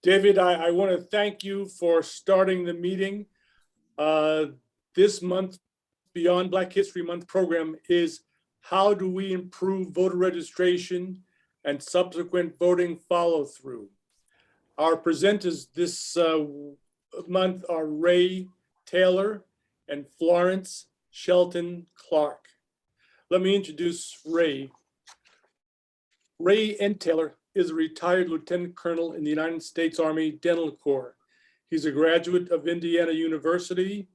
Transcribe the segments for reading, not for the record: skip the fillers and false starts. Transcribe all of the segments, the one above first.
David, I want to thank you for starting the meeting. This month, Beyond Black History Month program is how do we improve voter registration and subsequent voting follow through. Our presenters this month are Ray Taylor and Florence Shelton Clark. Let me introduce Ray. Ray N. Taylor is a retired lieutenant colonel in the United States Army Dental Corps. He's a graduate of Indiana University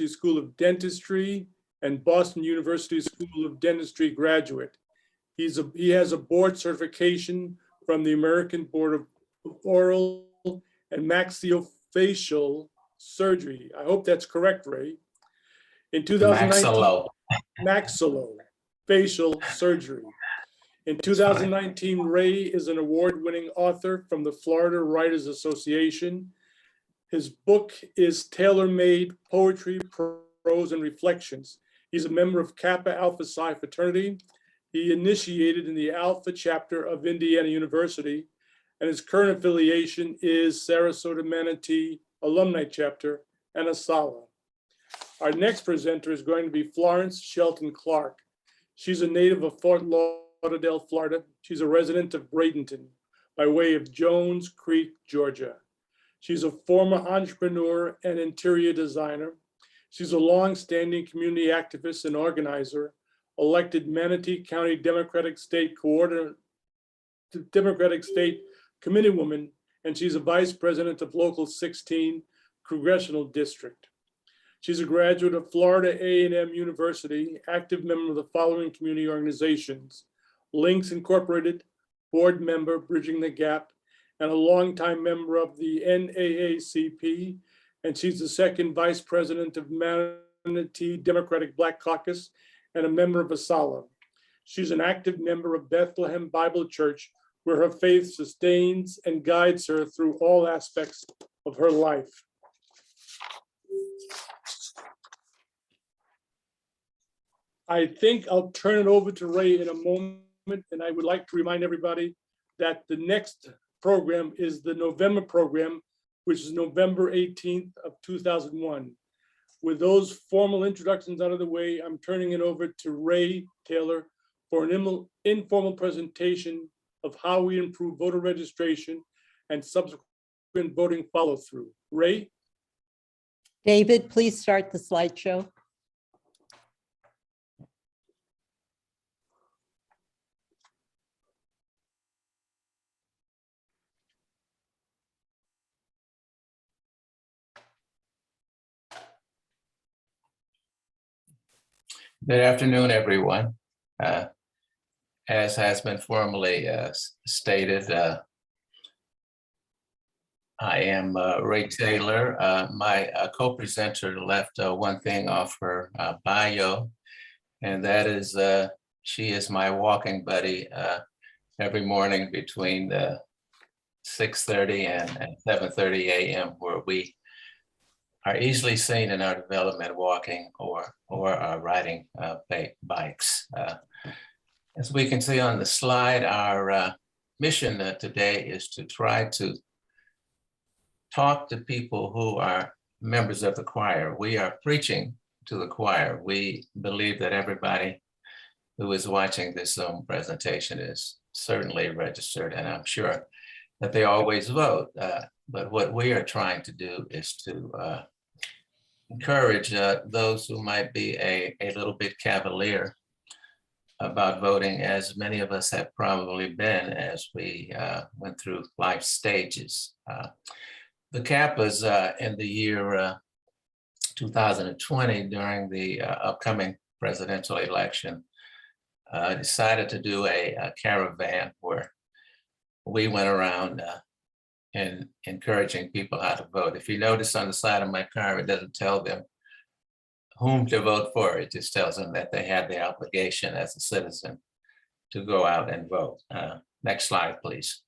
School of Dentistry, and Boston University School of Dentistry graduate. He has a board certification from the American Board of Oral and Maxillofacial Surgery. I hope that's correct, Ray. In 2019, Maxillofacial Surgery. In 2019, Ray is an award-winning author from the Florida Writers Association. His book is Tailor-Made Poetry, Prose, and Reflections. He's a member of Kappa Alpha Psi fraternity. He initiated in the Alpha chapter of Indiana University, and his current affiliation is Sarasota Manatee Alumni Chapter and Asala. Our next presenter is going to be Florence Shelton Clark. She's a native of Fort Lauderdale, Florida. She's a resident of Bradenton by way of Jones Creek, Georgia. She's a former entrepreneur and interior designer. She's a long-standing community activist and organizer, elected Manatee County Democratic State Committeewoman, and she's a vice president of Local 16 Congressional District. She's a graduate of Florida A&M University, active member of the following community organizations: Links Incorporated, board member, Bridging the Gap, and a longtime member of the NAACP. And she's the second vice president of Manatee Democratic Black Caucus and a member of Asala. She's an active member of Bethlehem Bible Church, where her faith sustains and guides her through all aspects of her life. I think I'll turn it over to Ray in a moment, and I would like to remind everybody that the next program is the November program, which is November 18th of 2001. With those formal introductions out of the way, I'm turning it over to Ray Taylor for an informal presentation of how we improve voter registration and subsequent voting follow through. Ray? David, please start the slideshow. Good afternoon, everyone. As has been formally stated, I am Ray Taylor. My co-presenter left one thing off her bio, and that is she is my walking buddy every morning between 6:30 and 7:30 a.m., where we are easily seen in our development walking or riding bikes. As we can see on the slide, our mission today is to try to talk to people who are members of the choir. We are preaching to the choir. We believe that everybody who is watching this Zoom presentation is certainly registered, and I'm sure that they always vote. But what we are trying to do is to encourage those who might be a little bit cavalier about voting, as many of us have probably been as we went through life stages. The Kappas in the year 2020, during the upcoming presidential election, decided to do a caravan where we went around and encouraging people how to vote. If you notice on the side of my car, it doesn't tell them whom to vote for. It just tells them that they have the obligation as a citizen to go out and vote. Next slide, please.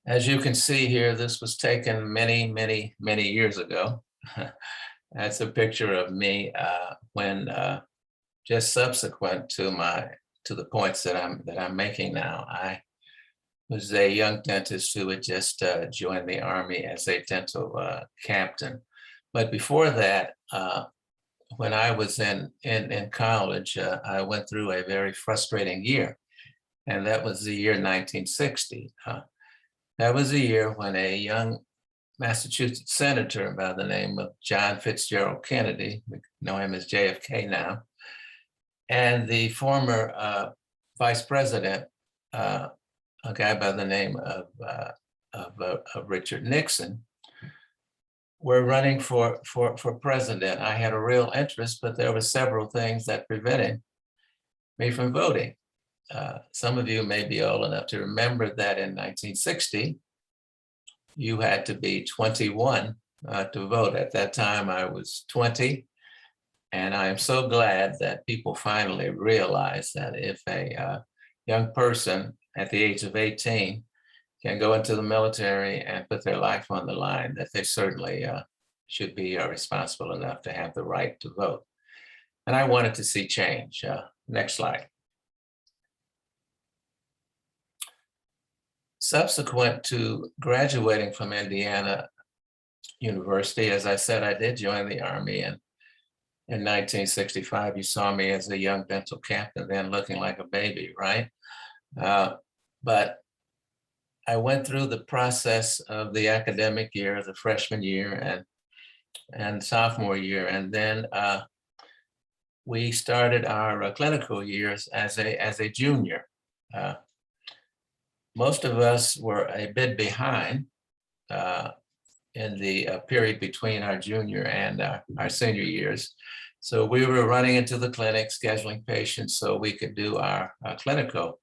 As you can see here, this was taken many, many, many years ago. That's a picture of me when just subsequent to the points that I'm making now. I was a young dentist who had just joined the Army as a dental captain. But before that, when I was in college, I went through a very frustrating year, and that was the year 1960. That was a year when a young Massachusetts senator by the name of John Fitzgerald Kennedy, we know him as JFK now, and the former vice president, a guy by the name of Richard Nixon, were running for president. I had a real interest, but there were several things that prevented me from voting. Some of you may be old enough to remember that in 1960, you had to be 21 to vote. At that time, I was 20. And I am so glad that people finally realized that if a young person at the age of 18 can go into the military and put their life on the line, that they certainly should be responsible enough to have the right to vote. And I wanted to see change. Next slide. Subsequent to graduating from Indiana University, as I said, I did join the Army, and in 1965, you saw me as a young dental captain, then looking like a baby, right? But I went through the process of the academic year, the freshman year and sophomore year, and then we started our clinical years as a junior. Most of us were a bit behind in the period between our junior and our senior years. So we were running into the clinic, scheduling patients so we could do our clinical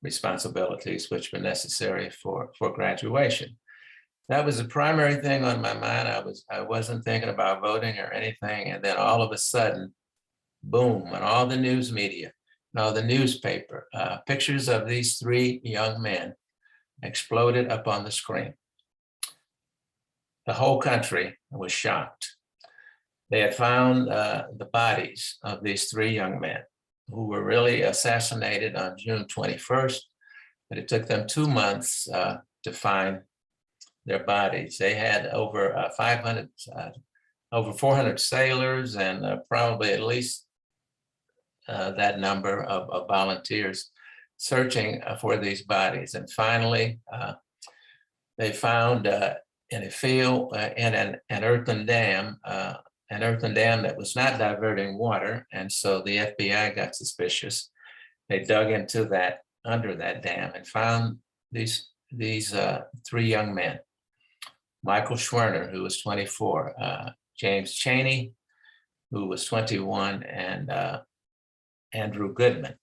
responsibilities, which were necessary for graduation. That was the primary thing on my mind. I wasn't thinking about voting or anything. And then all of a sudden, boom, and all the news media, and all the newspaper, pictures of these three young men exploded up on the screen. The whole country was shocked. They had found the bodies of these three young men who were really assassinated on June 21st, but it took them 2 months to find their bodies. They had over 400 sailors and probably at least that number of volunteers searching for these bodies. And finally, they found in a field in an earthen dam that was not diverting water. And so the FBI got suspicious. They dug into that, under that dam, and found these three young men. Michael Schwerner, who was 24, James Chaney, who was 21, and Andrew Goodman.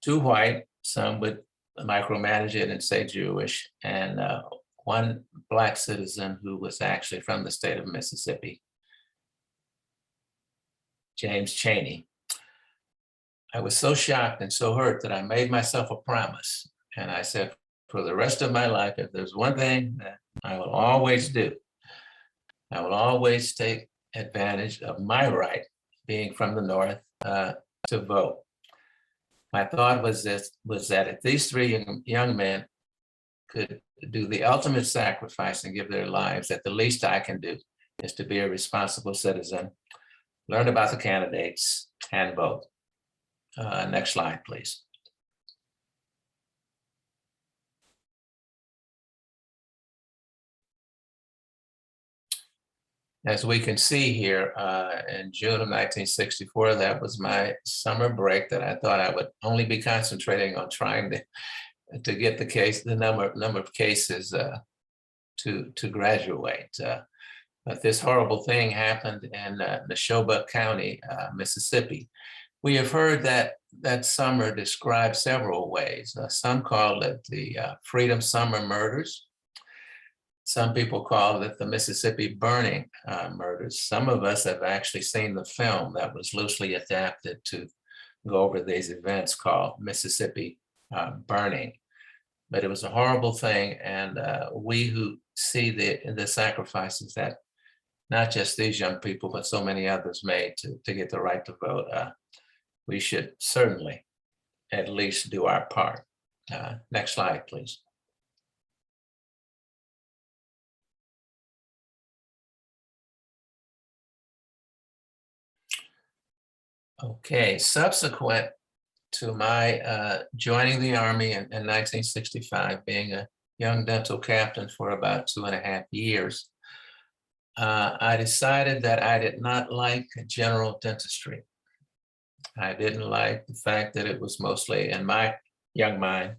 Two white, some would micromanage it and say Jewish, and one Black citizen who was actually from the state of Mississippi, James Chaney. I was so shocked and so hurt that I made myself a promise. And I said, for the rest of my life, if there's one thing that I will always do, I will always take advantage of my right, being from the North, to vote. My thought was that if these three young men could do the ultimate sacrifice and give their lives, that the least I can do is to be a responsible citizen, learn about the candidates, and vote. Next slide, please. As we can see here, in June of 1964, that was my summer break that I thought I would only be concentrating on trying to get the number of cases to graduate. But this horrible thing happened in Neshoba County, Mississippi. We have heard that summer described several ways. Some called it the Freedom Summer Murders. Some people call it the Mississippi Burning murders. Some of us have actually seen the film that was loosely adapted to go over these events called Mississippi Burning. But it was a horrible thing, and we who see the sacrifices that not just these young people, but so many others made to get the right to vote, we should certainly at least do our part. Next slide, please. Okay, subsequent to my joining the Army in 1965, being a young dental captain for about 2.5 years, I decided that I did not like general dentistry. I didn't like the fact that it was mostly, in my young mind,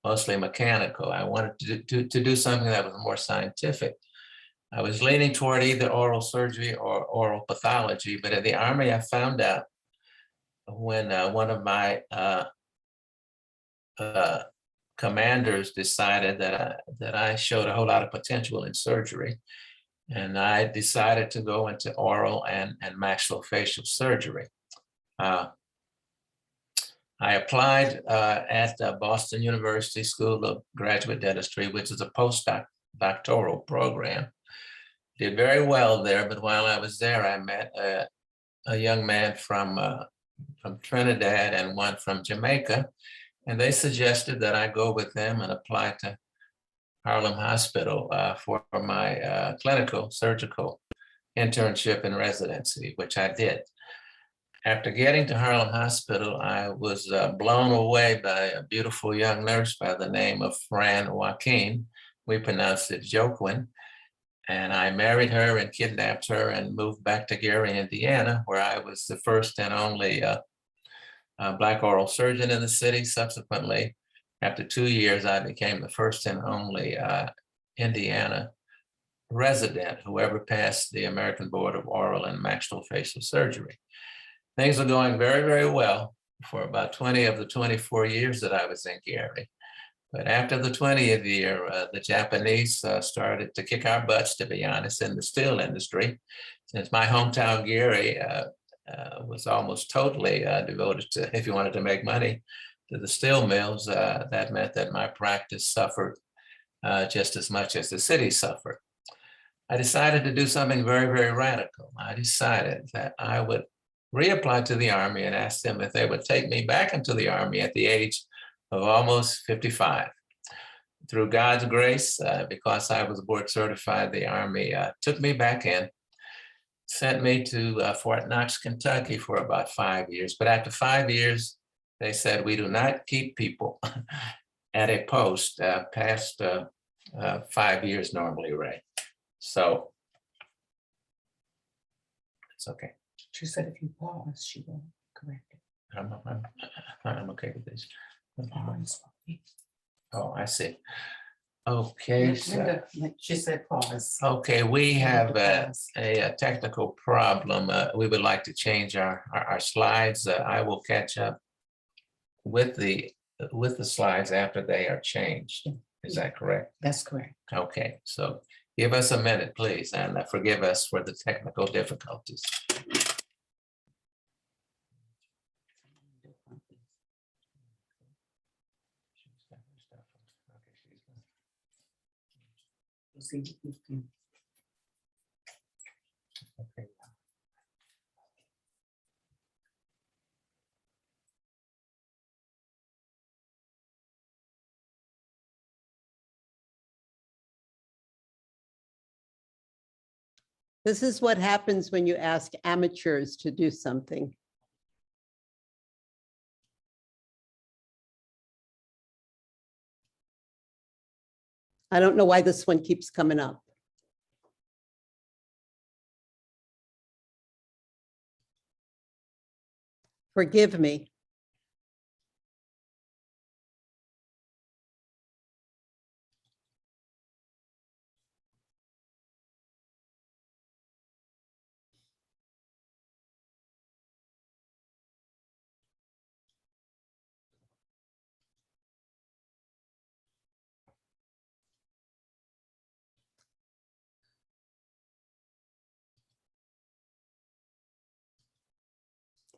mostly mechanical. I wanted to do something that was more scientific. I was leaning toward either oral surgery or oral pathology, but at the Army, I found out when one of my commanders decided that I showed a whole lot of potential in surgery. And I decided to go into oral and maxillofacial surgery. I applied at Boston University School of Graduate Dentistry, which is a postdoctoral program. Did very well there, but while I was there, I met a young man from Trinidad and one from Jamaica, and they suggested that I go with them and apply to Harlem Hospital for my clinical surgical internship and residency, which I did. After getting to Harlem Hospital, I was blown away by a beautiful young nurse by the name of Fran Joaquin. We pronounced it Joaquin. And I married her and kidnapped her and moved back to Gary, Indiana, where I was the first and only Black oral surgeon in the city. Subsequently, after 2 years, I became the first and only Indiana resident who ever passed the American Board of Oral and Maxillofacial Surgery. Things were going very, very well for about 20 of the 24 years that I was in Gary. But after the 20th year, the Japanese started to kick our butts, to be honest, in the steel industry. Since my hometown, Gary, was almost totally devoted to, if you wanted to make money, to the steel mills, that meant that my practice suffered just as much as the city suffered. I decided to do something very, very radical. I decided that I would reapply to the Army and ask them if they would take me back into the Army at the age of almost 55. Through God's grace, because I was board certified, the Army took me back in, sent me to Fort Knox, Kentucky for about 5 years. But after 5 years, they said, we do not keep people at a post past 5 years normally, Ray. So it's okay. She said if you pause, she will correct it. I'm okay with this. Pause. Oh, I see. Okay, so, Linda, she said pause. okay, we have Pause. a technical problem. We would like to change our slides. I will catch up with the slides after they are changed. Is that correct? That's correct. Okay, so give us a minute, please, and forgive us for the technical difficulties. See if you can- Okay. This is what happens when you ask amateurs to do something. I don't know why this one keeps coming up. Forgive me.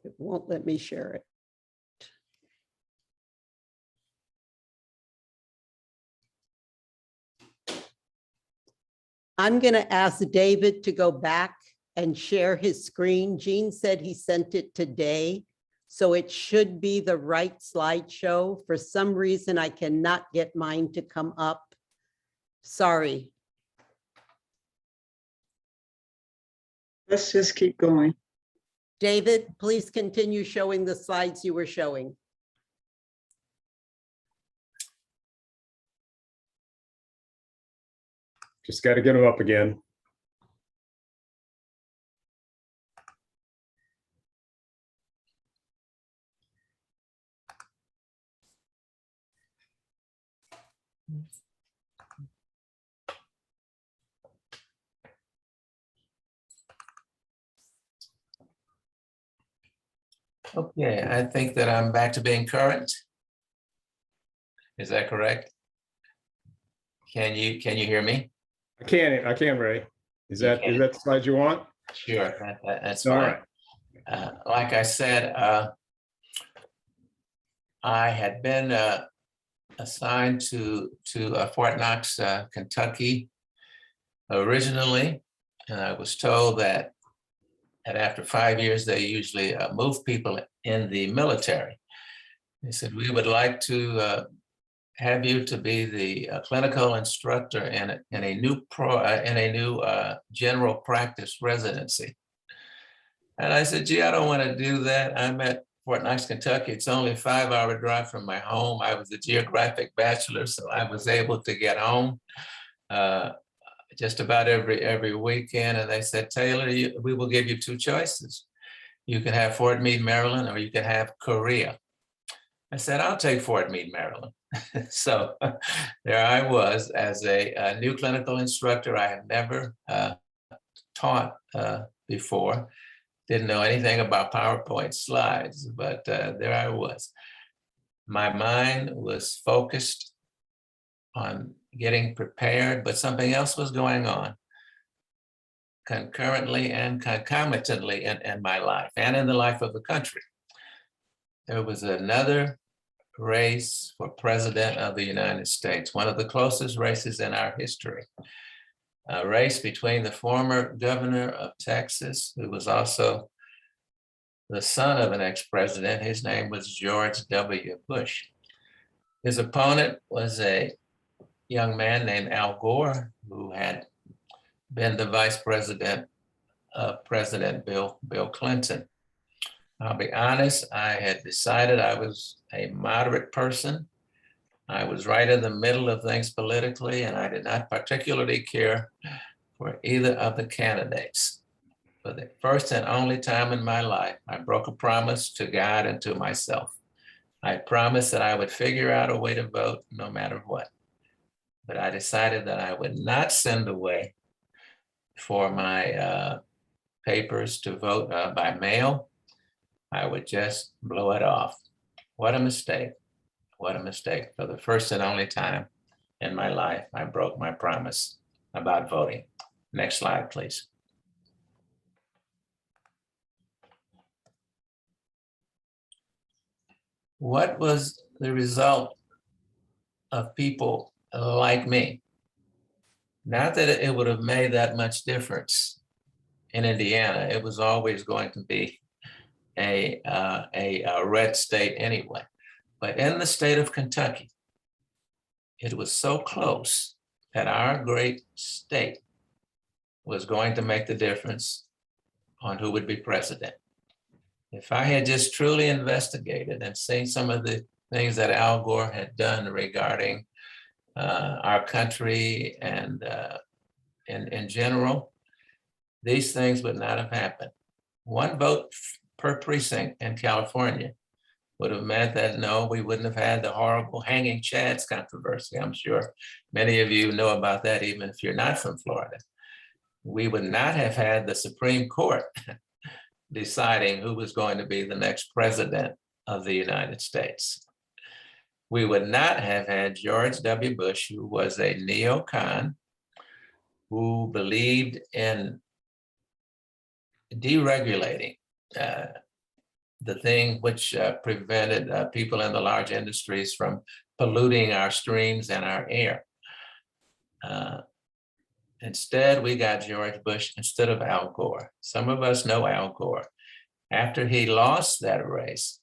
It won't let me share it. I'm going to ask David to go back and share his screen. Gene said he sent it today, so it should be the right slideshow. For some reason, I cannot get mine to come up. Sorry. Let's just keep going. David, please continue showing the slides you were showing. Just got to get them up again. Okay, I think that I'm back to being current. Is that correct? Can you hear me? I can, Ray. Is that the slide you want? Sure, that's All fine. right. Like I said, I had been assigned to Fort Knox, Kentucky originally, and I was told that after 5 years, they usually move people in the military. They said, we would like to have you to be the clinical instructor in a new general practice residency. And I said, gee, I don't want to do that. I'm at Fort Knox, Kentucky. It's only a 5-hour drive from my home. I was a geographic bachelor, so I was able to get home just about every weekend. And they said, Taylor, we will give you 2 choices. You can have Fort Meade, Maryland, or you can have Korea. I said, I'll take Fort Meade, Maryland. So there I was as a new clinical instructor. I had never taught before, didn't know anything about PowerPoint slides, but there I was. My mind was focused on getting prepared, but something else was going on concurrently and concomitantly in my life and in the life of the country. There was another race for president of the United States, one of the closest races in our history. A race between the former governor of Texas, who was also the son of an ex-president. His name was George W. Bush. His opponent was a young man named Al Gore, who had been the vice president of President Bill Clinton. I'll be honest, I had decided I was a moderate person. I was right in the middle of things politically, and I did not particularly care for either of the candidates. For the first and only time in my life, I broke a promise to God and to myself. I promised that I would figure out a way to vote no matter what. But I decided that I would not send away for my papers to vote by mail. I would just blow it off. What a mistake. What a mistake. For the first and only time in my life, I broke my promise about voting. Next slide, please. What was the result of people like me? Not that it would have made that much difference in Indiana. It was always going to be a red state anyway. But in the state of Kentucky, it was so close that our great state was going to make the difference on who would be president. If I had just truly investigated and seen some of the things that Al Gore had done regarding our country and in general, these things would not have happened. 1 vote per precinct in California would have meant that no, we wouldn't have had the horrible hanging chads controversy. I'm sure many of you know about that, even if you're not from Florida. We would not have had the Supreme Court deciding who was going to be the next president of the United States. We would not have had George W. Bush, who was a neocon, who believed in deregulating the thing which prevented people in the large industries from polluting our streams and our air. Instead, we got George Bush instead of Al Gore. Some of us know Al Gore. After he lost that race,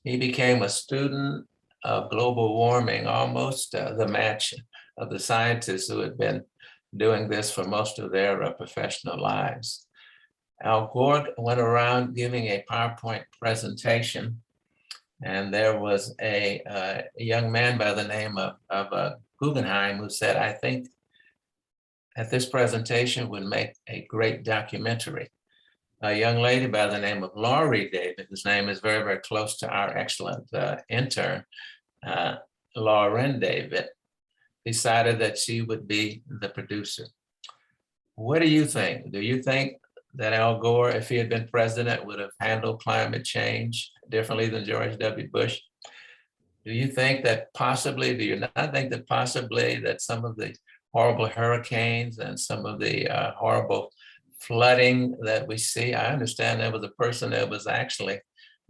he became a student of global warming, almost the match of the scientists who had been doing this for most of their professional lives. Al Gore went around giving a PowerPoint presentation, and there was a young man by the name of Guggenheim who said, I think that this presentation would make a great documentary. A young lady by the name of Laurie David, whose name is very, very close to our excellent intern, Lauren David, decided that she would be the producer. What do you think? Do you think that Al Gore, if he had been president, would have handled climate change differently than George W. Bush? Do you think that possibly, do you not think that possibly that some of the horrible hurricanes and some of the horrible flooding that we see, I understand there was a person that was actually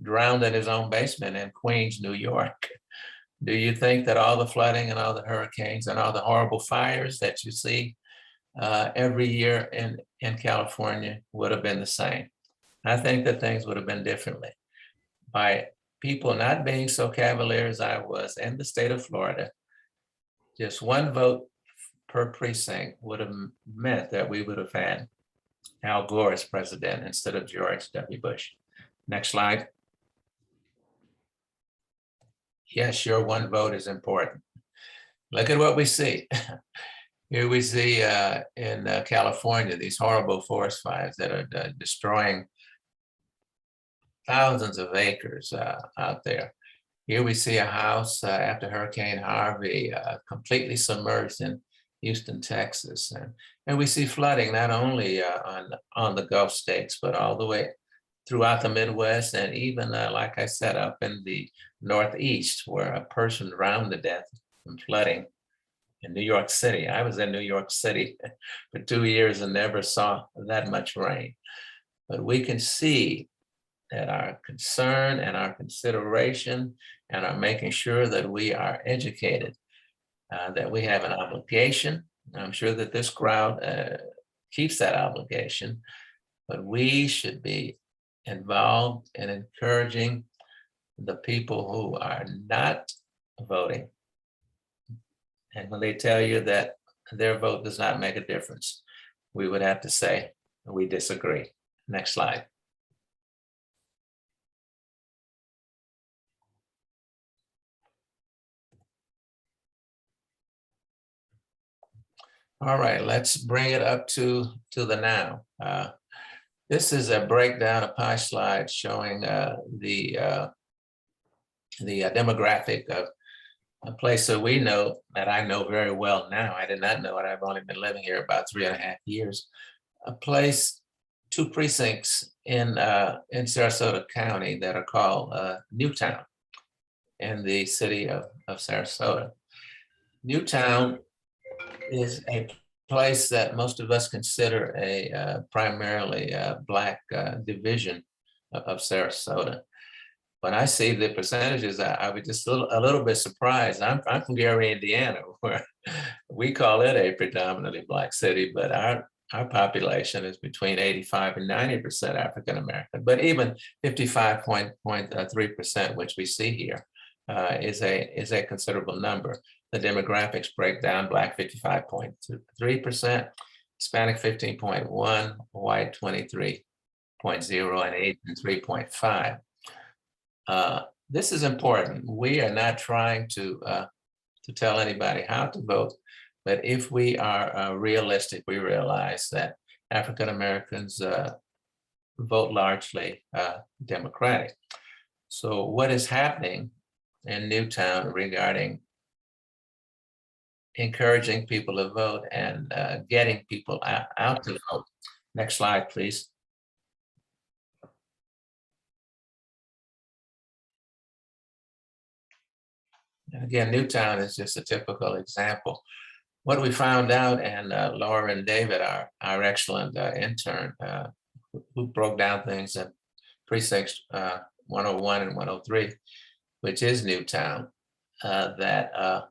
drowned in his own basement in Queens, New York. Do you think that all the flooding and all the hurricanes and all the horrible fires that you see every year in California would have been the same? I think that things would have been differently. By people not being so cavalier as I was in the state of Florida, just one vote per precinct would have meant that we would have had Al Gore as president instead of George W. Bush. Next slide. Yes, your one vote is important. Look at what we see. Here we see in California, these horrible forest fires that are destroying thousands of acres out there. Here we see a house after Hurricane Harvey completely submerged in Houston, Texas. And we see flooding not only on the Gulf states, but all the way throughout the Midwest, and even, like I said, up in the Northeast, where a person drowned to death from flooding in New York City. I was in New York City for 2 years and never saw that much rain. But we can see that our concern and our consideration and our making sure that we are educated, that we have an obligation. I'm sure that this crowd keeps that obligation, but we should be involved in encouraging the people who are not voting. And when they tell you that their vote does not make a difference, we would have to say, we disagree. Next slide. All right, let's bring it up to the now. This is a breakdown, a pie slide showing the demographic of a place that we know, that I know very well now. I did not know it. I've only been living here about 3.5 years. A place, 2 precincts in Sarasota County that are called Newtown in the city of Sarasota. Newtown is a place that most of us consider a primarily Black division of Sarasota. When I see the percentages, I was just a little bit surprised. I'm from Gary, Indiana, where we call it a predominantly Black city, but our population is between 85 and 90% African American. But even 55.3%, which we see here, is a considerable number. The demographics break down: Black 55.3%, Hispanic 15.1%, white 23.0%, and Asian 3.5%. This is important. We are not trying to tell anybody how to vote, but if we are realistic, we realize that African Americans vote largely Democratic. So what is happening in Newtown regarding encouraging people to vote and getting people out to vote? Next slide, please. And again, Newtown is just a typical example. What we found out, and Laura and David, our excellent intern, who broke down things at precincts 101 and 103, which is Newtown, that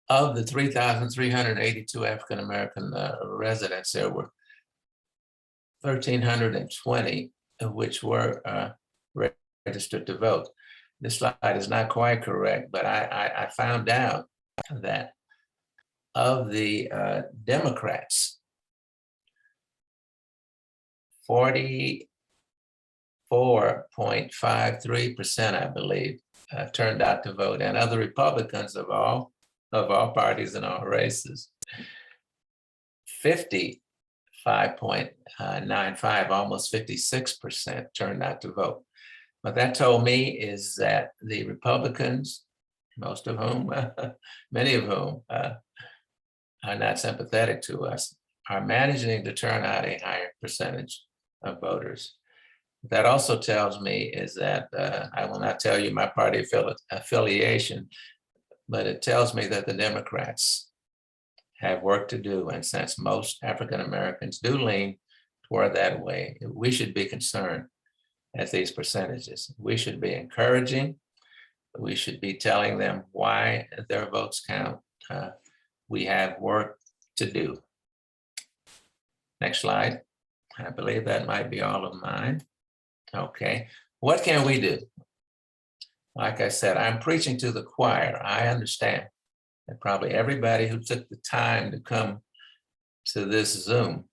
of the 3,382 African-American residents, there were 1,320 of which were registered to vote. This slide is not quite correct, but I found out that of the Democrats, 44.53%, I believe, turned out to vote, and other Republicans of all parties and all races, 55.95, almost 56% turned out to vote. What that told me is that the Republicans, most of whom, many of whom are not sympathetic to us, are managing to turn out a higher percentage of voters. That also tells me is that, I will not tell you my party affiliation, but it tells me that the Democrats have work to do. And since most African Americans do lean toward that way, we should be concerned at these percentages. We should be encouraging. We should be telling them why their votes count. We have work to do. Next slide. I believe that might be all of mine. Okay, what can we do? Like I said, I'm preaching to the choir. I understand that probably everybody who took the time to come to this Zoom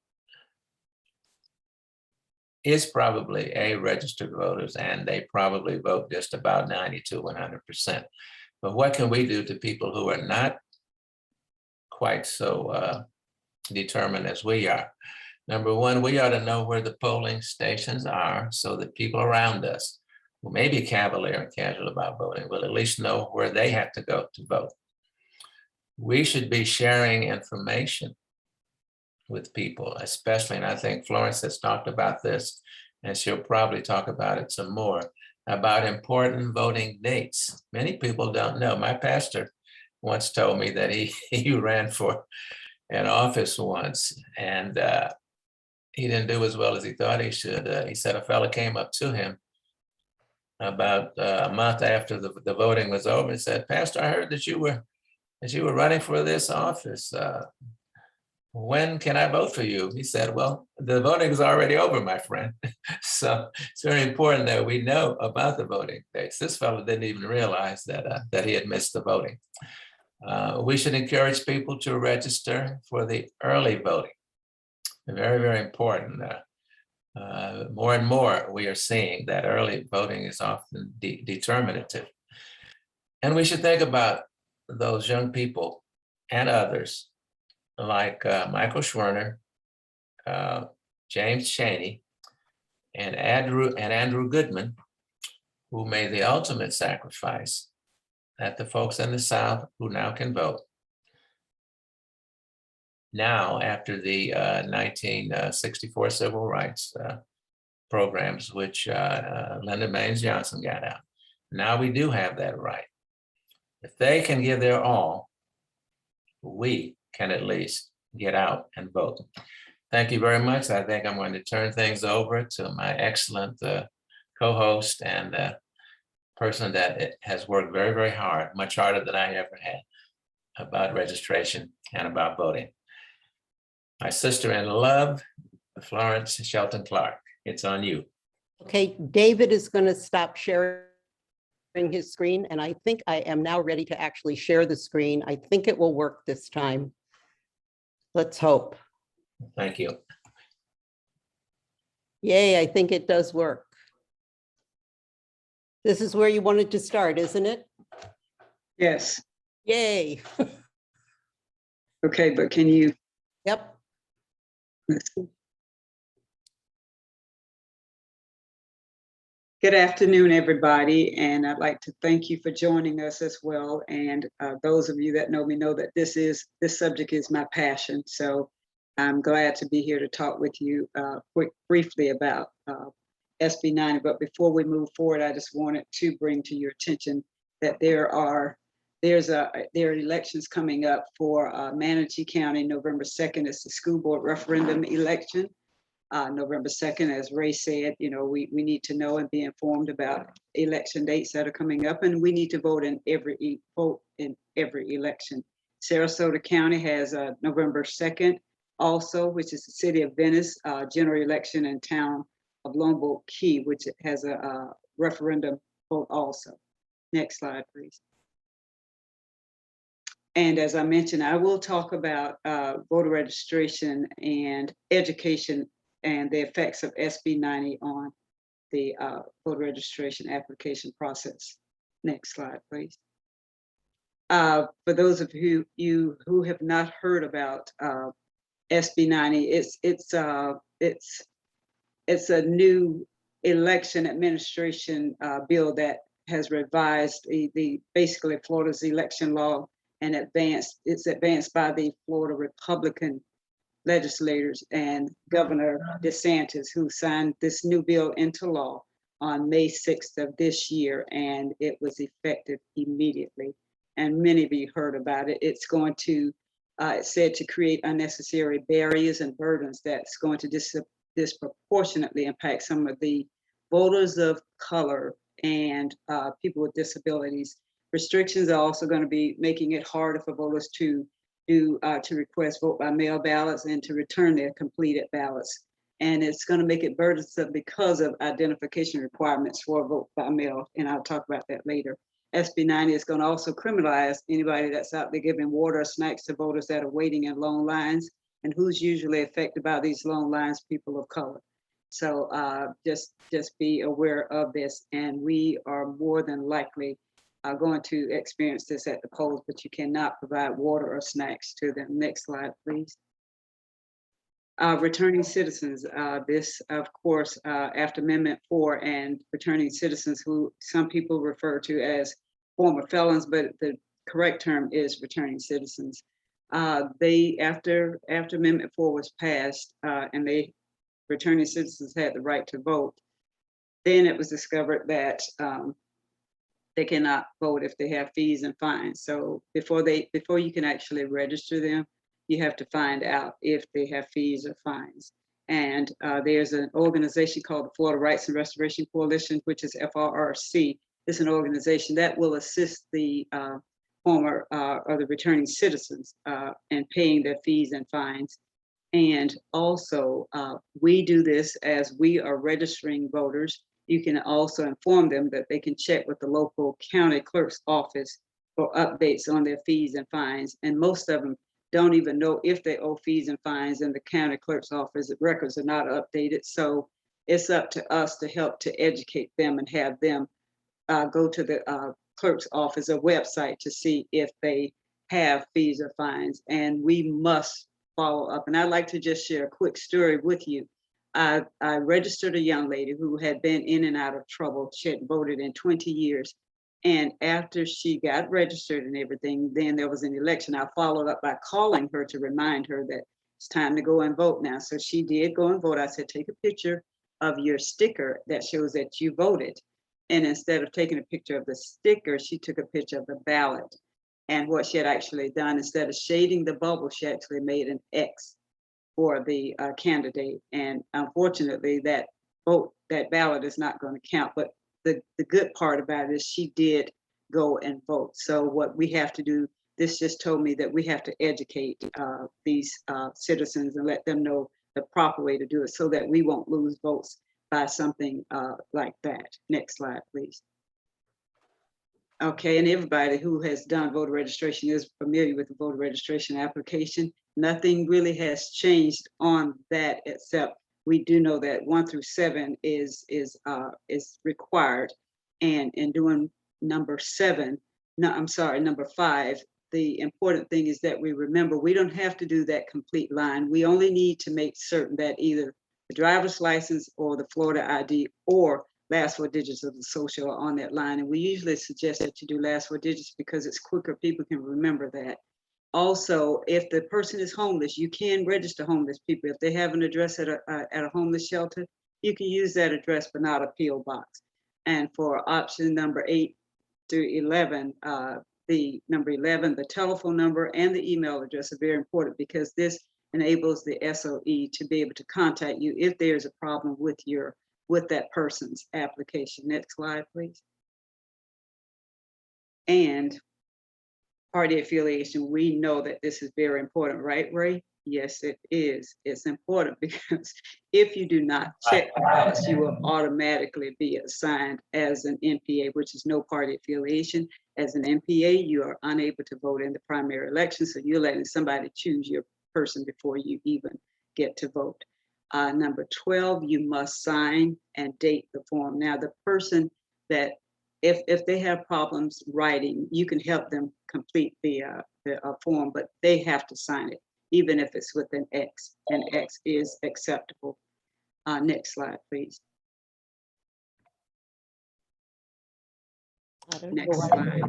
is probably registered voters, and they probably vote just about 90 to 100%. But what can we do to people who are not quite so determined as we are? Number one, we ought to know where the polling stations are so that people around us who may be cavalier and casual about voting will at least know where they have to go to vote. We should be sharing information with people, especially, and I think Florence has talked about this, and she'll probably talk about it some more, about important voting dates. Many people don't know. My pastor once told me that he ran for an office once, and he didn't do as well as he thought he should. He said a fella came up to him about a month after the voting was over and said, "Pastor, I heard that you were running for this office. When can I vote for you?" He said, "Well, the voting is already over, my friend." So it's very important that we know about the voting dates. This fellow didn't even realize that he had missed the voting. We should encourage people to register for the early voting. Very, very important. More and more, we are seeing that early voting is often determinative. And we should think about those young people and others like Michael Schwerner, James Chaney, and Andrew Goodman, who made the ultimate sacrifice that the folks in the South who now can vote. Now, after the 1964 civil rights programs, which Lyndon Baines Johnson got out, now we do have that right. If they can give their all, we can at least get out and vote. Thank you very much. I think I'm going to turn things over to my excellent co-host and person that has worked very, very hard, much harder than I ever had, about registration and about voting. My sister in love, Florence Shelton Clark. It's on you. Okay, David is going to stop sharing his screen, and I think I am now ready to actually share the screen. I think it will work this time. Let's hope. Thank you. Yay, I think it does work. This is where you wanted to start, isn't it? Yes. Yay. Okay, but can you? Yep. Good afternoon, everybody, and I'd like to thank you for joining us as well. And those of you that know me know that this subject is my passion. So I'm glad to be here to talk with you briefly about SB 90. But before we move forward, I just wanted to bring to your attention that there are elections coming up for Manatee County. November 2nd is the school board referendum election. November 2nd, as Ray said, we need to know and be informed about election dates that are coming up, and we need to vote in every election. Sarasota County has November 2nd also, which is the city of Venice, general election in town of Longboat Key, which has a referendum vote also. Next slide, please. And as I mentioned, I will talk about voter registration and education and the effects of SB 90 on the voter registration application process. Next slide, please. For those of you who have not heard about SB 90, it's a new election administration bill that has revised basically Florida's election law and it's advanced by the Florida Republican legislators and Governor DeSantis, who signed this new bill into law on May 6th of this year, and it was effective immediately. And many of you heard about it. It's going to, it's said to create unnecessary barriers and burdens that's going to disproportionately impact some of the voters of color and people with disabilities. Restrictions are also going to be making it harder for voters to request vote by mail ballots and to return their completed ballots. And it's going to make it burdensome because of identification requirements for vote by mail. And I'll talk about that later. SB 90 is going to also criminalize anybody that's out there giving water or snacks to voters that are waiting in long lines. And who's usually affected by these long lines? People of color. So just be aware of this. And we are more than likely going to experience this at the polls, but you cannot provide water or snacks to them. Next slide, please. Returning citizens, this, of course, after Amendment 4 and returning citizens, who some people refer to as former felons, but the correct term is returning citizens. After Amendment 4 was passed and returning citizens had the right to vote, then it was discovered that they cannot vote if they have fees and fines. So before you can actually register them, you have to find out if they have fees or fines. And there's an organization called the Florida Rights and Restoration Coalition, which is FRRC. It's an organization that will assist the former or the returning citizens in paying their fees and fines. And also, we do this as we are registering voters. You can also inform them that they can check with the local county clerk's office for updates on their fees and fines. And most of them don't even know if they owe fees and fines in the county clerk's office. The records are not updated. So it's up to us to help to educate them and have them go to the clerk's office or website to see if they have fees or fines. And we must follow up. And I'd like to just share a quick story with you. I registered a young lady who had been in and out of trouble. She had voted in 20 years. And after she got registered and everything, then there was an election. I followed up by calling her to remind her that it's time to go and vote now. So she did go and vote. I said, take a picture of your sticker that shows that you voted. And instead of taking a picture of the sticker, she took a picture of the ballot. And what she had actually done, instead of shading the bubble, she actually made an X for the candidate. And unfortunately, that ballot is not going to count. But the good part about it is she did go and vote. So what we have to do, this just told me that we have to educate these citizens and let them know the proper way to do it so that we won't lose votes by something like that. Next slide, please. Okay, and everybody who has done voter registration is familiar with the voter registration application. Nothing really has changed on that, except we do know that 1 through 7 is required. And in doing number 5, the important thing is that we remember we don't have to do that complete line. We only need to make certain that either the driver's license or the Florida ID or last 4 digits of the social are on that line. And we usually suggest that you do last 4 digits because it's quicker. People can remember that. Also, if the person is homeless, you can register homeless people. If they have an address at a homeless shelter, you can use that address, but not a PO box. And for option number 8 through 11, the number 11, the telephone number and the email address are very important because this enables the SOE to be able to contact you if there's a problem with that person's application. Next slide, please. And party affiliation. We know that this is very important, right, Ray? Yes, it is. It's important because if you do not check the box, you will automatically be assigned as an NPA, which is no party affiliation. As an NPA, you are unable to vote in the primary election, so you're letting somebody choose your person before you even get to vote. Number 12, you must sign and date the form. Now, the person that, if they have problems writing, you can help them complete the form, but they have to sign it, even if it's with an X. An X is acceptable. Next slide, please. I don't know Next why- slide.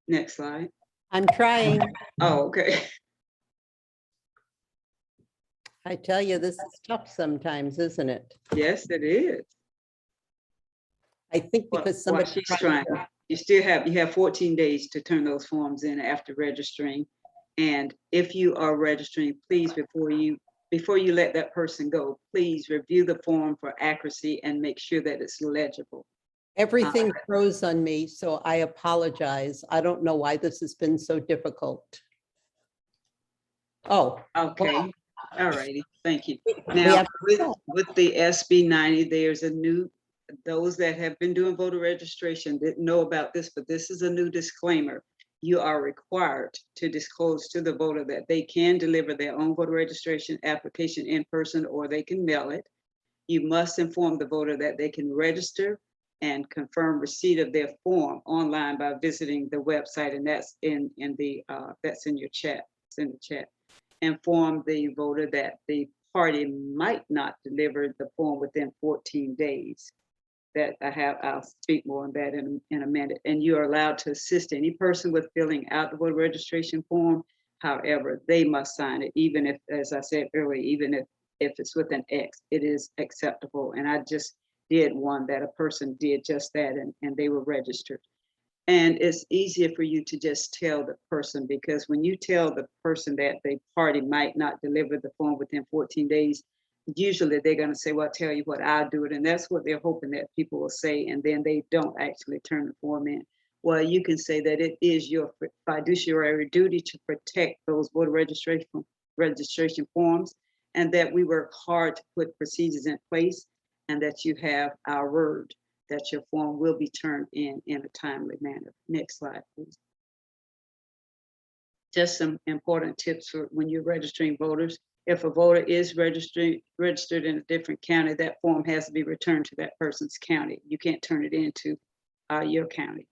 Next slide. I'm trying. Oh, okay. I tell you, this is tough sometimes, isn't it? Yes, it is. I think While because somebody. she's tried trying, you have 14 days to turn those forms in after registering. And if you are registering, please, before you let that person go, please review the form for accuracy and make sure that it's legible. Everything froze on me, so I apologize. I don't know why this has been so difficult. Oh, Okay, all righty, thank you. we Now, have- with the SB 90, there's a new, those that have been doing voter registration didn't know about this, but this is a new disclaimer. You are required to disclose to the voter that they can deliver their own voter registration application in person or they can mail it. You must inform the voter that they can register and confirm receipt of their form online by visiting the website, and that's in your chat. It's in the chat. Inform the voter that the party might not deliver the form within 14 days. I'll speak more on that in a minute. And you are allowed to assist any person with filling out the voter registration form. However, they must sign it, even if, as I said earlier, even if it's with an X, it is acceptable. And I just did one that a person did just that, and they were registered. And it's easier for you to just tell the person, because when you tell the person that the party might not deliver the form within 14 days, usually they're going to say, well, I'll tell you what, I'll do it. And that's what they're hoping that people will say. And then they don't actually turn the form in. Well, you can say that it is your fiduciary duty to protect those voter registration forms, and that we work hard to put procedures in place, and that you have our word that your form will be turned in a timely manner. Next slide, please. Just some important tips for when you're registering voters. If a voter is registered in a different county, that form has to be returned to that person's county. You can't turn it into your county.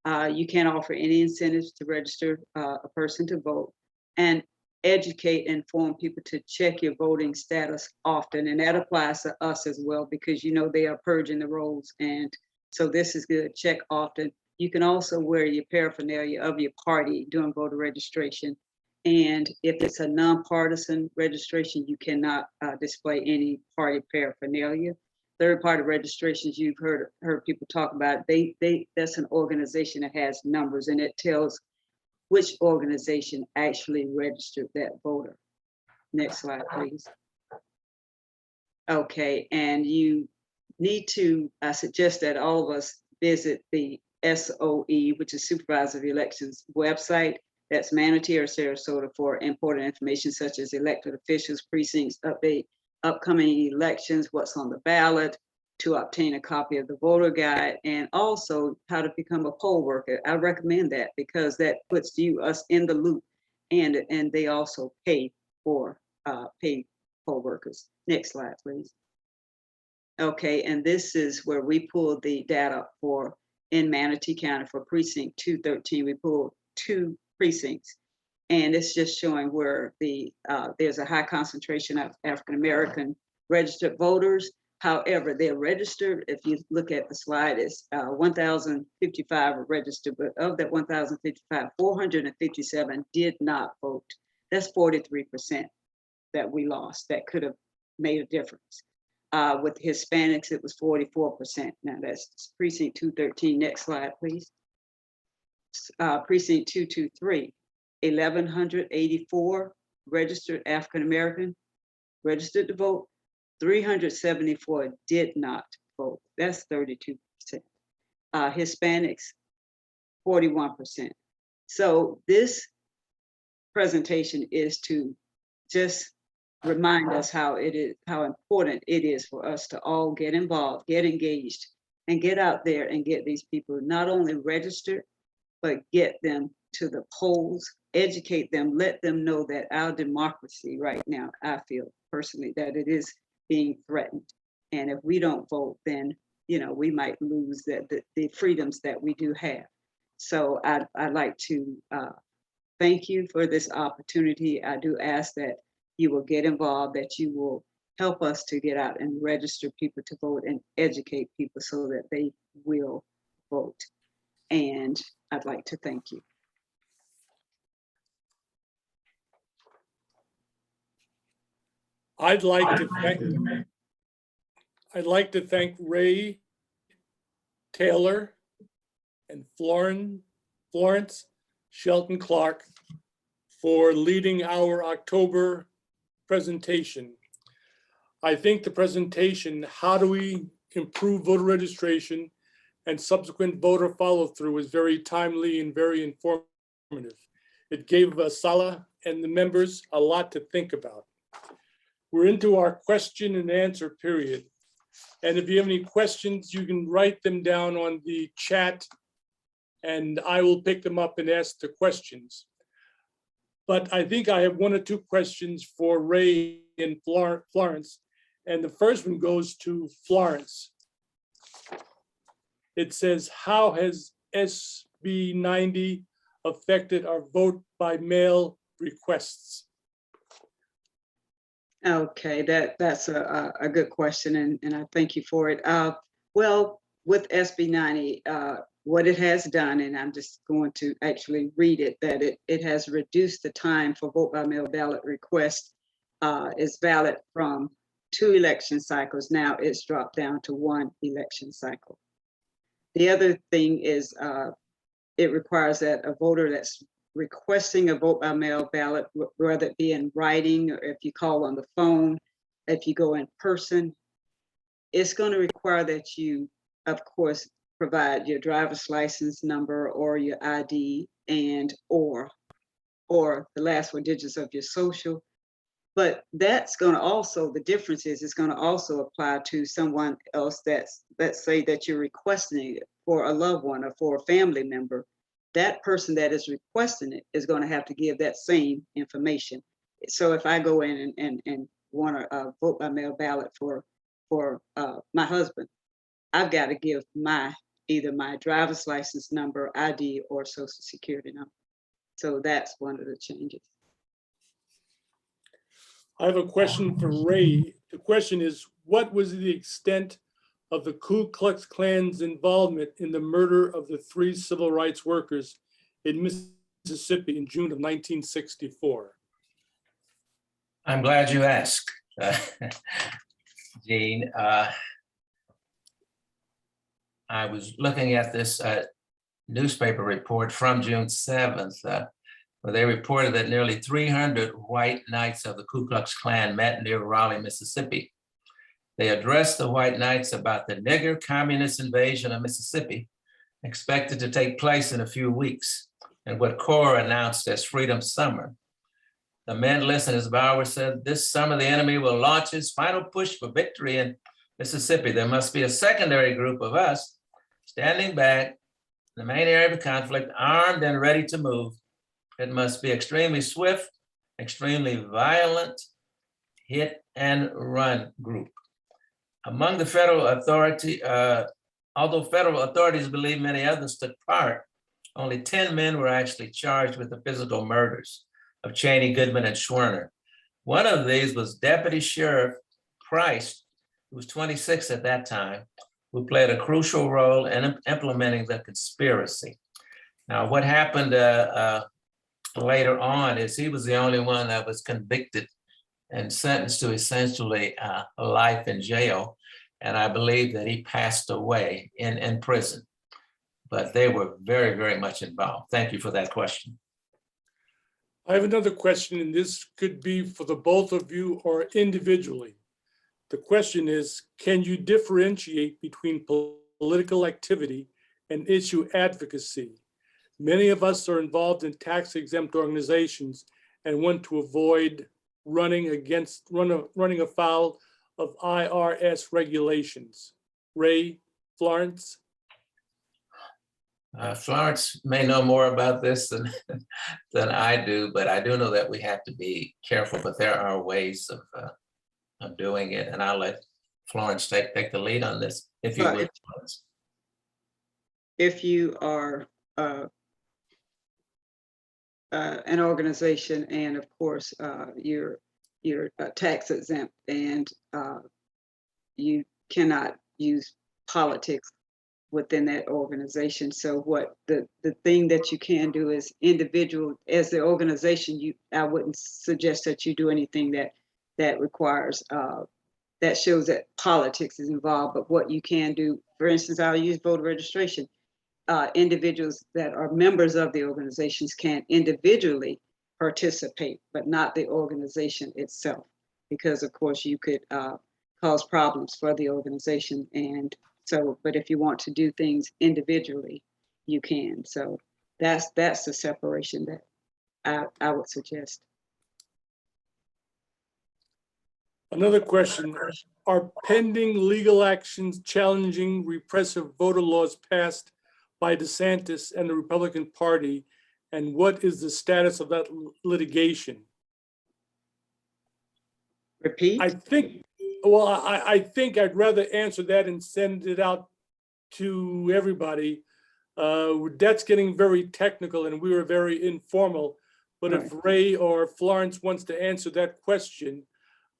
You can't offer any incentives to register a person to vote, and educate and inform people to check your voting status often. And that applies to us as well, because they are purging the rolls. And so this is good. Check often. You can also wear your paraphernalia of your party during voter registration. And if it's a nonpartisan registration, you cannot display any party paraphernalia. Third-party registrations, you've heard people talk about, that's an organization that has numbers, and it tells which organization actually registered that voter. Next slide, please. Okay, and you need to, I suggest that all of us visit the SOE, which is Supervisor of Elections website. That's Manatee or Sarasota, for important information such as elected officials, precincts, update, upcoming elections, what's on the ballot, to obtain a copy of the voter guide, and also how to become a poll worker. I recommend that because that puts us in the loop, and they also pay for paid poll workers. Next slide, please. Okay, and this is where we pulled the data for in Manatee County for precinct 213. We pulled 2 precincts, and it's just showing where there's a high concentration of African American registered voters. However, they're registered. If you look at the slide, it's 1,055 are registered, but of that 1,055, 457 did not vote. That's 43% that we lost. That could have made a difference. With Hispanics, it was 44%. Now that's precinct 213. Next slide, please. Precinct 223, 1,184 registered African American registered to vote. 374 did not vote. That's 32%. Hispanics, 41%. So this presentation is to just remind us how important it is for us to all get involved, get engaged, and get out there and get these people not only registered, but get them to the polls, educate them, let them know that our democracy right now, I feel personally that it is being threatened. And if we don't vote, then we might lose the freedoms that we do have. So I'd like to thank you for this opportunity. I do ask that you will get involved, that you will help us to get out and register people to vote and educate people so that they will vote. And I'd like to thank you. I'd like to thank Ray Taylor and Florence Shelton Clark for leading our October presentation. I think the presentation, how do we improve voter registration and subsequent voter follow-through, is very timely and very informative. It gave Sala and the members a lot to think about. We're into our question and answer period. And if you have any questions, you can write them down on the chat and I will pick them up and ask the questions. But I think I have one or two questions for Ray and Florence. And the first one goes to Florence. It says, how has SB 90 affected our vote by mail requests? Okay, that's a good question, and I thank you for it. Well, with SB 90, what it has done, and I'm just going to actually read it, that it has reduced the time for vote by mail ballot request is valid from 2 election cycles. Now it's dropped down to 1 election cycle. The other thing is it requires that a voter that's requesting a vote by mail ballot, whether it be in writing or if you call on the phone, if you go in person, it's going to require that you, of course, provide your driver's license number or your ID and or the last 4 digits of your social. But that's going to also, the difference is it's going to also apply to someone else that's, let's say that you're requesting it for a loved one or for a family member. That person that is requesting it is going to have to give that same information. So if I go in and want a vote by mail ballot for my husband, I've got to give either my driver's license number, ID, or social security number. So that's one of the changes. I have a question for Ray. The question is, what was the extent of the Ku Klux Klan's involvement in the murder of the 3 civil rights workers in Mississippi in June of 1964? I'm glad you asked, Gene. I was looking at this newspaper report from June 7th, where they reported that nearly 300 white Knights of the Ku Klux Klan met near Raleigh, Mississippi. They addressed the white Knights about the nigger communist invasion of Mississippi, expected to take place in a few weeks, and what Cora announced as Freedom Summer. The men listened as Bauer said, this summer the enemy will launch his final push for victory in Mississippi. There must be a secondary group of us standing back in the main area of conflict, armed and ready to move. It must be extremely swift, extremely violent, hit and run group. Among the federal authority, although federal authorities believe many others took part, only 10 men were actually charged with the physical murders of Cheney, Goodman, and Schwerner. One of these was Deputy Sheriff Price, who was 26 at that time, who played a crucial role in implementing the conspiracy. Now, what happened later on is he was the only one that was convicted and sentenced to essentially life in jail. And I believe that he passed away in prison. But they were very, very much involved. Thank you for that question. I have another question, and this could be for the both of you or individually. The question is, can you differentiate between political activity and issue advocacy? Many of us are involved in tax exempt organizations and want to avoid running afoul of IRS regulations. Ray, Florence? Florence may know more about this than, than I do, but I do know that we have to be careful, but there are ways of doing it. And I'll let Florence take the lead on this, if you Right. would. Florence. If you are an organization and of course you're tax exempt and you cannot use politics within that organization. So what the thing that you can do is individual, as the organization, I wouldn't suggest that you do anything that requires that shows that politics is involved. But what you can do, for instance, I'll use voter registration. Individuals that are members of the organizations can individually participate, but not the organization itself, because of course you could cause problems for the organization. And so, but if you want to do things individually, you can. So that's the separation that I would suggest. Another question, are pending legal actions challenging repressive voter laws passed by DeSantis and the Republican Party? And what is the status of that litigation? Repeat? I think, well, I think I'd rather answer that and send it out to everybody. That's getting very technical and we were very informal. But if Ray or Florence wants to answer that question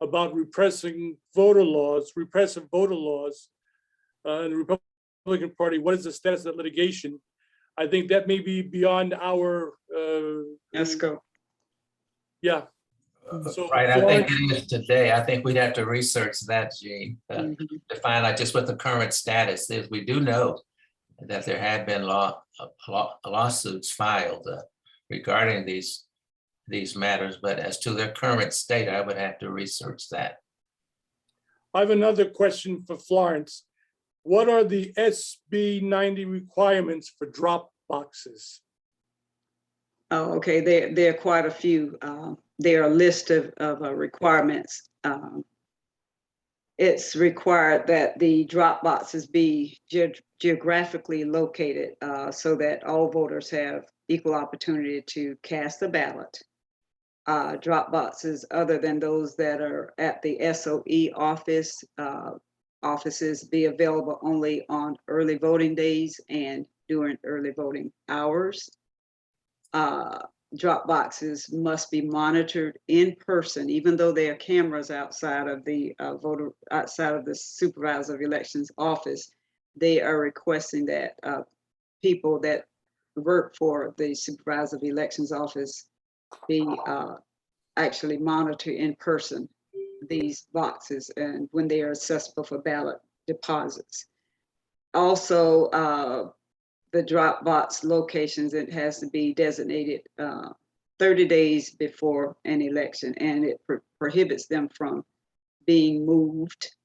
about repressive voter laws, and the Republican Party, what is the status of that litigation? I think that may be beyond our Scope. Yeah. So Right, I Florence, think it is today. I think we'd have to research that, Gene, to find out just what the current status is. We do know that there had been lawsuits filed regarding these matters, but as to their current state, I would have to research that. I have another question for Florence. What are the SB 90 requirements for drop boxes? Oh, okay. There are quite a few. There are a list of requirements. It's required that the drop boxes be geographically located so that all voters have equal opportunity to cast a ballot. Drop boxes other than those that are at the SOE offices be available only on early voting days and during early voting hours. Drop boxes must be monitored in person, even though there are cameras outside of the supervisor of elections office. They are requesting that people that work for the supervisor of elections office be actually monitor in person these boxes and when they are accessible for ballot deposits. Also, the drop box locations, it has to be designated 30 days before an election, and it prohibits them from being moved.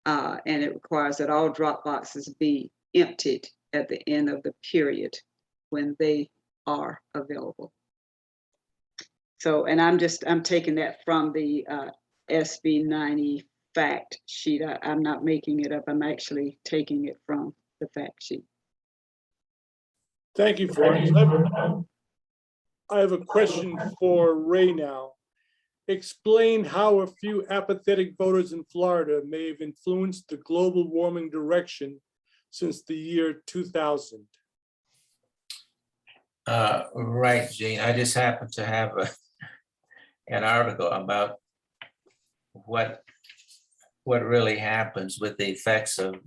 And it requires that all drop boxes be emptied at the end of the period when they are available. So, and I'm taking that from the SB 90 fact sheet. I'm not making it up. I'm actually taking it from the fact sheet. Thank you, Florence. I have a question for Ray now. Explain how a few apathetic voters in Florida may have influenced the global warming direction since the year 2000. Right, Gene. I just happen to have an article about what really happens with the effects of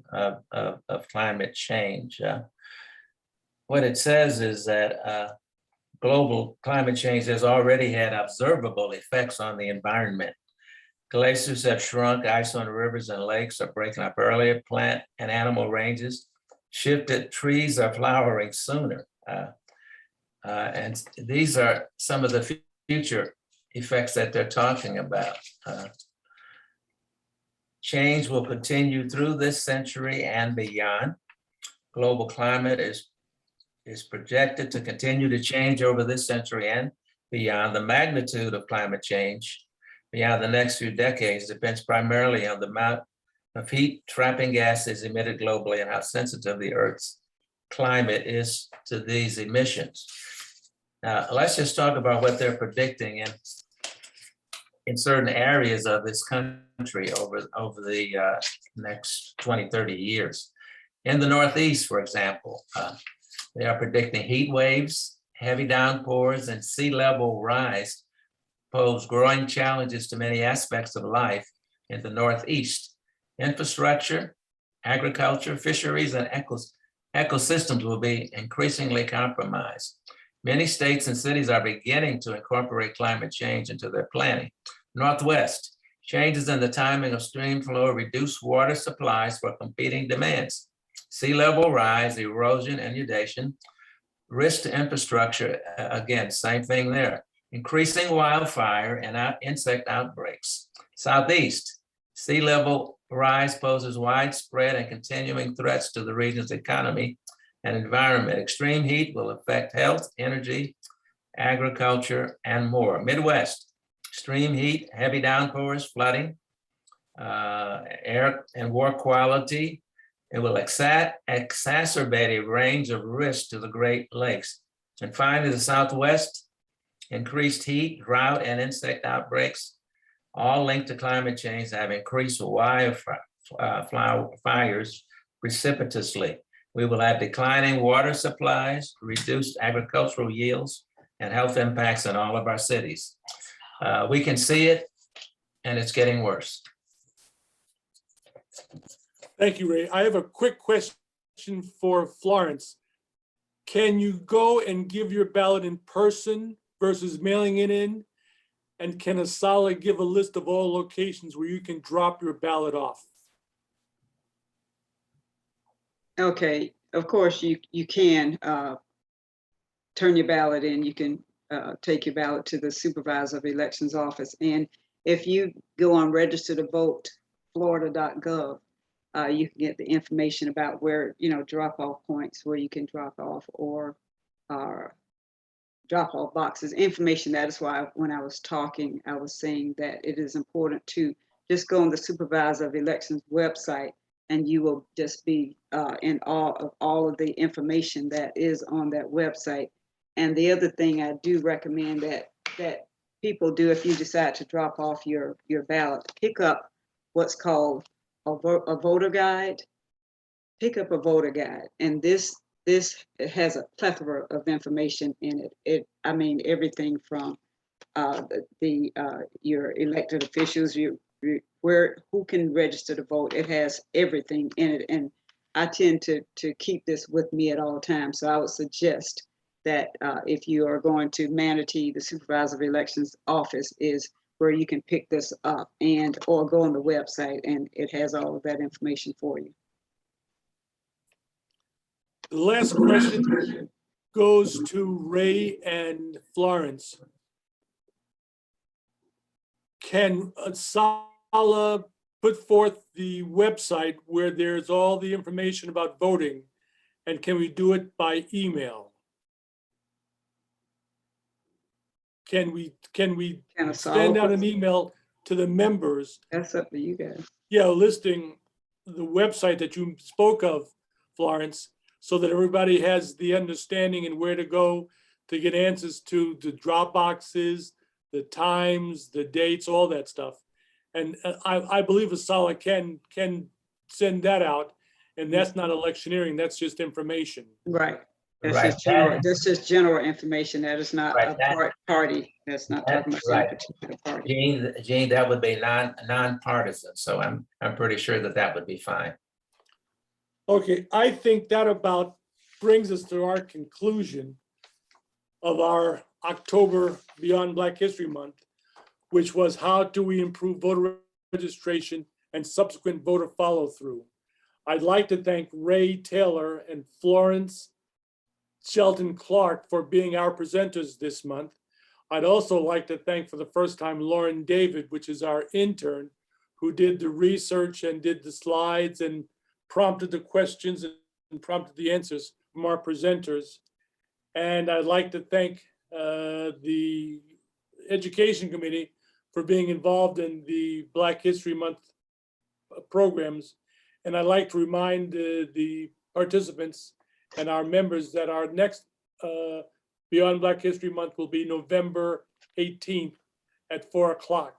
climate change. What it says is that global climate change has already had observable effects on the environment. Glaciers have shrunk, ice on rivers and lakes are breaking up earlier, plant and animal ranges shifted, trees are flowering sooner. And these are some of the future effects that they're talking about. Change will continue through this century and beyond. Global climate is is projected to continue to change over this century and beyond. The magnitude of climate change beyond the next few decades depends primarily on the amount of heat trapping gases emitted globally and how sensitive the Earth's climate is to these emissions. Now, let's just talk about what they're predicting in certain areas of this country over the next 20, 30 years. In the Northeast, for example, they are predicting heat waves, heavy downpours, and sea level rise pose growing challenges to many aspects of life in the Northeast. Infrastructure, agriculture, fisheries, and ecosystems will be increasingly compromised. Many states and cities are beginning to incorporate climate change into their planning. Northwest, changes in the timing of stream flow reduce water supplies for competing demands. Sea level rise, erosion, inundation, risk to infrastructure, again, same thing there. Increasing wildfire and insect outbreaks. Southeast, sea level rise poses widespread and continuing threats to the region's economy and environment. Extreme heat will affect health, energy, agriculture, and more. Midwest, extreme heat, heavy downpours, flooding, air and water quality. It will exacerbate a range of risks to the Great Lakes. And finally, the Southwest, increased heat, drought, and insect outbreaks, all linked to climate change, have increased wildfires precipitously. We will have declining water supplies, reduced agricultural yields, and health impacts in all of our cities. We can see it, and it's getting worse. Thank you, Ray. I have a quick question for Florence. Can you go and give your ballot in person versus mailing it in? And can Asala give a list of all locations where you can drop your ballot off? Okay, of course, you can turn your ballot in. You can take your ballot to the supervisor of elections office. And if you go on register to vote florida.gov, you can get the information about where, drop off points where you can drop off or drop off boxes, information. That is why when I was talking, I was saying that it is important to just go on the supervisor of elections website, and you will just be in awe of all of the information that is on that website. And the other thing I do recommend that people do, if you decide to drop off your ballot, pick up what's called a voter guide. Pick up a voter guide, and this has a plethora of information in it. I mean, everything from your elected officials, who can register to vote. It has everything in it, and I tend to keep this with me at all times. So I would suggest that if you are going to Manatee, the supervisor of elections office is where you can pick this up, or go on the website, and it has all of that information for you. The last question goes to Ray and Florence. Can Asala put forth the website where there's all the information about voting? And can we do it by email? Can we send out an email to the members? That's up to you guys. Yeah, listing the website that you spoke of, Florence, so that everybody has the understanding and where to go to get answers to the drop boxes, the times, the dates, all that stuff. And I believe Asala can send that out, and that's not electioneering, that's just information. Right. That's Right. just general information. That is not Right, a party. That's not talking about right. any particular party. Gene, that would be nonpartisan. So I'm pretty sure that would be fine. Okay, I think that about brings us to our conclusion of our October Beyond Black History Month, which was how do we improve voter registration and subsequent voter follow through. I'd like to thank Ray Taylor and Florence Shelton Clark for being our presenters this month. I'd also like to thank for the first time Lauren David, which is our intern, who did the research and did the slides and prompted the questions and prompted the answers from our presenters. And I'd like to thank the Education Committee for being involved in the Black History Month programs. And I'd like to remind the participants and our members that our next Beyond Black History Month will be November 18th at 4 o'clock.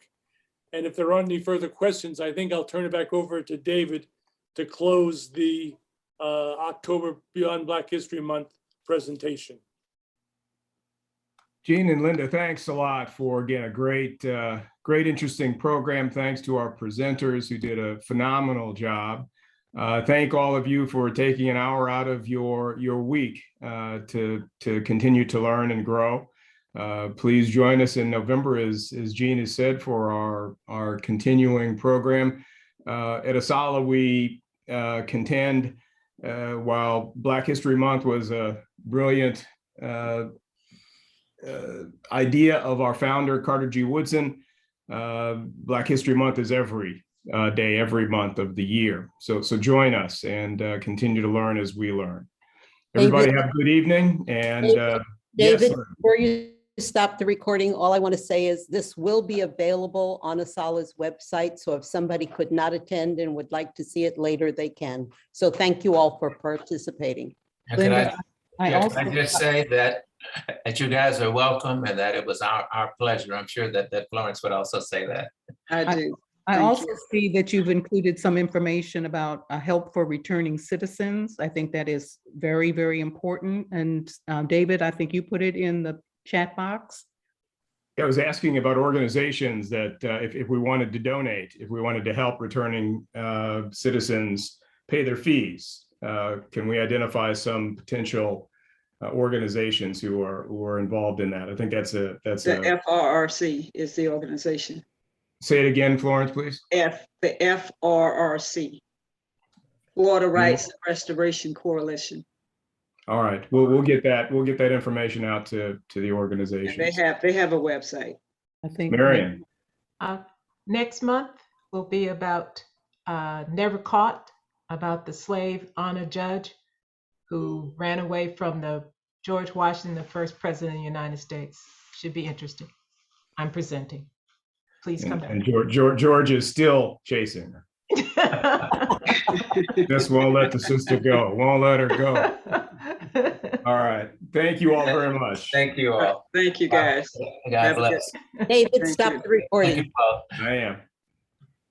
And if there aren't any further questions, I think I'll turn it back over to David to close the October Beyond Black History Month presentation. Gene and Linda, thanks a lot for, again, a great, interesting program. Thanks to our presenters who did a phenomenal job. Thank all of you for taking an hour out of your week to continue to learn and grow. Please join us in November, as Gene has said, for our continuing program. At ASALH, we contend, while Black History Month was a brilliant idea of our founder, Carter G. Woodson, Black History Month is every day, every month of the year. So join us and continue to learn as we learn. Everybody David- have a good evening. And David, yes, before you stop the recording, all I want to say is this will be available on ASALH's website. So if somebody could not attend and would like to see it later, they can. So thank you all for participating. And can Linda, I can also, I just say that you guys are welcome and that it was our pleasure. I'm sure that Florence would also say that. I do. I Thank also you. see that you've included some information about help for returning citizens. I think that is very, very important. And David, I think you put it in the chat box. I was asking about organizations that if we wanted to donate, if we wanted to help returning citizens pay their fees, can we identify some potential organizations who are involved in that? I think that's The FRRC is the organization. Say it again, Florence, please. The FRRC, Water Rights and Restoration Coalition. All right, we'll get that information out to the And organizations. they have a website. I think. Marion. Next month will be about Never Caught, about the slave honor judge who ran away from the George Washington, the first president of the United States. Should be interesting. I'm presenting. Please come back. And George is still chasing her. Just won't let the sister go. Won't let her go. All right. Thank you all very much. Thank you all. Thank you, guys. God Have a good- bless. David, Thank stop you. the Thank recording. you, Paul. I am.